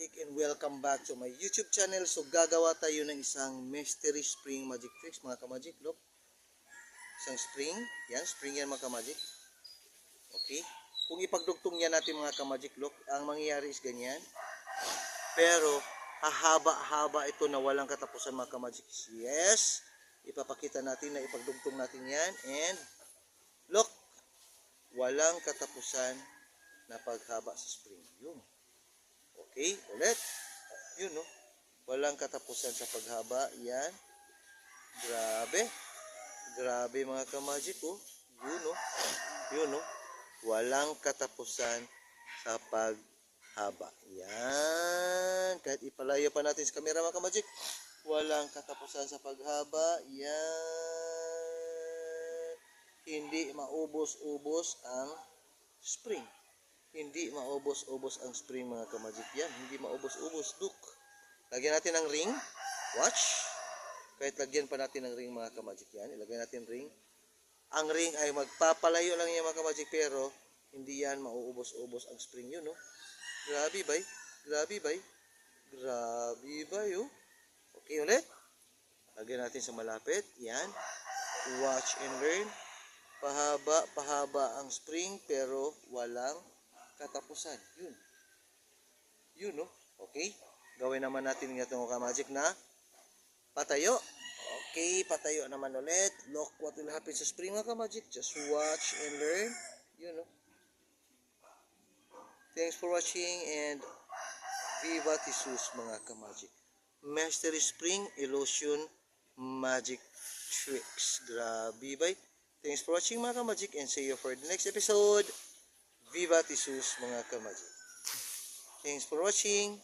Magic and welcome back to my YouTube channel. So gagawa tayo ng isang mystery spring magic tricks mga ka-magic. Look, isang spring. Yan, spring yan mga ka-magic. Okay. Kung ipagdugtong yan natin mga ka-magic, look, ang mangyayari is ganyan. Pero hahaba-haba ito na walang katapusan mga ka-magic. Yes, ipapakita natin na ipagdugtong natin yan. And look, walang katapusan na paghaba sa spring. Yun. Okay, ulit. Yun, no? Walang katapusan sa paghaba. Yan. Grabe. Grabe mga ka-magic, oh. Yun, no? Yun, no? Walang katapusan sa paghaba. Yan. Kahit ipalayo pa natin sa camera mga ka-magic. Walang katapusan sa paghaba. Yan. Hindi maubos-ubos ang spring. Hindi maubos-ubos ang spring mga ka-magic yan. Hindi maubos-ubos. Look. Lagyan natin ng ring. Watch. Kahit lagyan pa natin ng ring mga ka-magic yan. Ilagay natin ring. Ang ring ay magpapalayo lang yan mga ka-magic. Pero hindi yan mauubos-ubos ang spring yun. No? Grabe bay. Grabe bay. Grabe bay. Oh. Okay ulit. Lagyan natin sa malapit. Yan. Watch and learn. Pahaba ang spring pero walang katapusan. Yun. Yun, no? Okay. Gawin naman natin ng itong ka-magic na patayo. Okay, patayo naman ulit. Look what will happen sa spring mga ka-magic. Just watch and learn. Yun, no? Thanks for watching and Viva Jesus mga ka-magic. Mystery Spring Illusion Magic Tricks. Grabe ba? Thanks for watching mga ka-magic and see you for the next episode. Viva Jesus mga ka-magic. Thanks for watching.